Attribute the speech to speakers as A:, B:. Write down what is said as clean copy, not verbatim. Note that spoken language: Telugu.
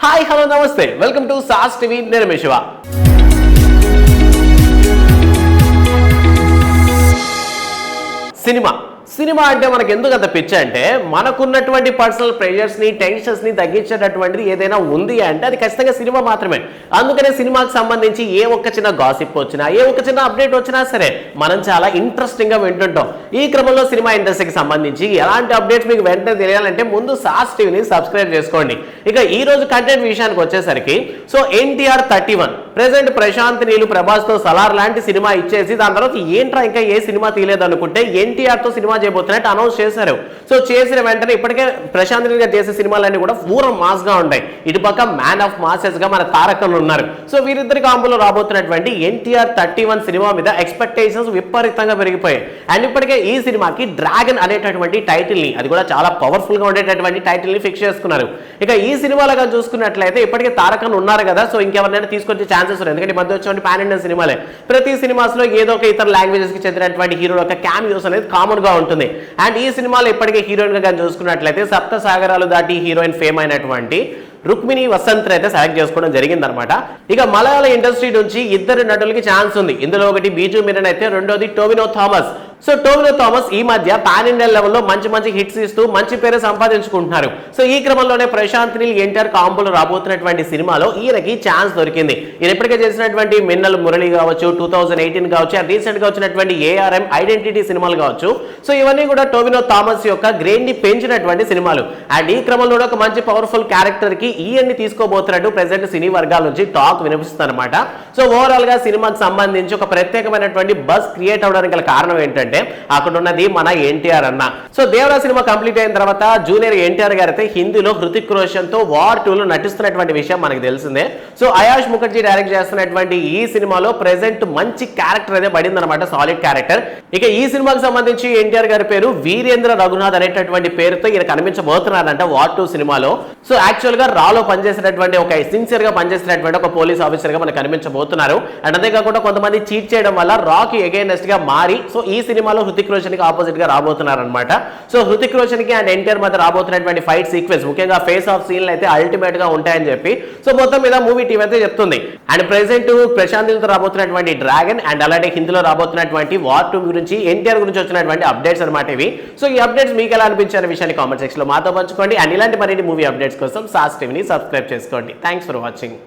A: హాయ్ హలో నమస్తే వెల్కమ్ టు సాస్ టీవీ నేను మీ శివ. సినిమా అంటే మనకు ఎందుకు అంత పిచ్చి అంటే మనకున్నటువంటి పర్సనల్ ప్రెషర్స్ని టెన్షన్స్ని తగ్గించేటటువంటిది ఏదైనా ఉంది అంటే అది ఖచ్చితంగా సినిమా మాత్రమే. అందుకనే సినిమాకి సంబంధించి ఏ ఒక్క చిన్న గాసిప్ వచ్చినా ఏ ఒక్క చిన్న అప్డేట్ వచ్చినా సరే మనం చాలా ఇంట్రెస్టింగ్గా వింటుంటాం. ఈ క్రమంలో సినిమా ఇండస్ట్రీకి సంబంధించి ఎలాంటి అప్డేట్స్ మీకు వెంటనే తెలియాలంటే ముందు సాస్ టీవీని సబ్స్క్రైబ్ చేసుకోండి. ఇక ఈ రోజు కంటెంట్ విషయానికి వచ్చేసరికి ఎన్టీఆర్ 31 ప్రెసెంట్ ప్రశాంత్ నీలు ప్రభాస్తో సలార్ లాంటి సినిమా ఇచ్చేసి దాని తర్వాత ఏంట్రా ఇంకా ఏ సినిమా తీయలేదు అనుకుంటే ఎన్టీఆర్తో సినిమా చేయబోతున్నట్టు అనౌన్స్ చేశారు. చేసిన వెంటనే ఇప్పటికే ప్రశాంత్ నీల్ గారు చేసే సినిమాలన్నీ కూడా పూర్వం మాస్ గా ఉంటాయి. ఇటు పక్క మ్యాన్ ఆఫ్ మాసెస్ గా మన తారకలు ఉన్నారు. వీరిద్దరి కాంబోలో రాబోతున్నటువంటి ఎన్టీఆర్ 31 సినిమా మీద ఎక్స్పెక్టేషన్స్ విపరీతంగా పెరిగిపోయాయి. అండ్ ఇప్పటికే ఈ సినిమాకి డ్రాగన్ అనేటటువంటి టైటిల్ ని, అది కూడా చాలా పవర్ఫుల్ గా ఉండేటటువంటి టైటిల్ ని ఫిక్స్ చేసుకున్నారు. ఇక ఈ సినిమాలుగా చూసుకున్నట్లయితే ఇప్పటికే తారకలు ఉన్నారు కదా, ఇంకెవరినైనా తీసుకొచ్చే ఛాన్సెస్ ఉన్నాయి. ఎందుకంటే మధ్య వచ్చే పాన్ ఇండియన్ సినిమాలే, ప్రతి సినిమాస్ లో ఏదో ఒక ఇతర లాంగ్వేజెస్ కి చెందినటువంటి హీరో యొక్క క్యామియోస్ అనేది కామన్ గా ఉంటుంది. అండ్ ఈ సినిమాలో ఇప్పటికే హీరోయిన్ గా చూసుకున్నట్లయితే సప్త సాగరాలు దాటి హీరోయిన్ ఫేమ్ అయినటువంటి రుక్మిణి వసంత్ అయితే సెలెక్ట్ చేసుకోవడం జరిగిందనమాట. ఇక మలయాళ ఇండస్ట్రీ నుంచి ఇద్దరు నటులకి ఛాన్స్ ఉంది. ఇందులో ఒకటి బీజు మిరన్ అయితే రెండోది టోవినో థామస్. టోవినో థామస్ ఈ మధ్య పాన్ ఇండియన్ లెవెల్లో మంచి హిట్స్ ఇస్తూ మంచి పేరు సంపాదించుకుంటున్నారు. ఈ క్రమంలోనే ప్రశాంత్ నీల్ ఎన్టీఆర్ కాంబోలో రాబోతున్నటువంటి సినిమాలో ఈయనకి ఛాన్స్ దొరికింది. ఈయన ఇప్పటికే చేసినటువంటి మిన్నల్ మురళి కావచ్చు, 2018 కావచ్చు, రీసెంట్ గా వచ్చినటువంటి ఏఆర్ఎం ఐడెంటిటీ సినిమాలు కావచ్చు. ఇవన్నీ కూడా టోవినో థామస్ యొక్క గ్రేడ్ ని పెంచినటువంటి సినిమాలు. అండ్ ఈ క్రమంలో ఒక మంచి పవర్ఫుల్ క్యారెక్టర్ కి ఈయన్ని తీసుకోబోతున్నట్టు ప్రెసెంట్ సినీ వర్గాల నుంచి టాక్ వినిపిస్తుంది అనమాట. ఓవరాల్ గా సినిమాకి సంబంధించి ఒక ప్రత్యేకమైనటువంటి బస్ క్రియేట్ అవడానికి గల కారణం ఏంటంటే అక్కడ ఉన్నది మన ఎన్టీఆర్ అన్న. దేవరా సినిమా కంప్లీట్ అయిన తర్వాత జూనియర్ ఎన్టీఆర్ గారు అయితే హిందీలో హృతిక్ రోషన్ తో వార్ 2 లో నటిస్తున్నటువంటి విషయం మనకు తెలిసిందే. అయాష్ ముఖర్జీ డైరెక్ట్ చేస్తున్నటువంటి ఈ సినిమాలో ప్రెసెంట్ మంచి క్యారెక్టర్ అయితే పడింది అనమాట, సాలిడ్ క్యారెక్టర్. ఇక ఈ సినిమాకి సంబంధించి ఎన్టీఆర్ గారి పేరు వీరేంద్ర రఘునాథ్ అనేటటువంటి పేరుతో ఈయన కనిపించబోతున్నారంట వార్ 2 సినిమాలో. యాక్చువల్ గా రాలో పనిచేసినటువంటి ఒక సిన్సియర్ గా పనిచేసినటువంటి ఒక పోలీస్ ఆఫీసర్ గా మనకు కనిపించబోతున్నారు. అండ్ అంతేకాకుండా కొంతమంది చీట్ చేయడం వల్ల రాకి ఎగైనెస్ట్ గా మారి ఈ సినిమాలో హృతిక్ రోషన్ కి ఆపోజిట్ గా రాబోతున్నారు అనమాట. హృతిక్ రోషన్ కి అండ్ ఎన్టీఆర్ మధ్య రాబోతున్నటువంటి ఫైట్ సీక్వెన్స్, ముఖ్యంగా ఫేస్ ఆఫ్ సీన్లు అయితే అల్టిమేట్ గా ఉంటాయని చెప్పి మొత్తం మీద మూవీ టీం అయితే చెప్తుంది. అండ్ ప్రెసెంట్ ప్రశాంత్ నీల్ తో రాబోతున్నటువంటి డ్రాగన్ అండ్ అలాగే హిందీలో రాబోతున్నటువంటి వార్ 2 గురించి ఎన్టీఆర్ గురించి వచ్చినటువంటి అప్డేట్స్ అనమాట ఇవి. ఈ అప్డేట్స్ మీకు ఎలా అనిపించారు విషయాన్ని కామెంట్ సెక్షన్ లో మాతో పంచుకోండి. అండ్ ఇలాంటి మరిన్ని మూవీ అప్డేట్స్ కోసం సాస్ టీవీని సబ్స్క్రైబ్ చేసుకోండి. Thanks for watching.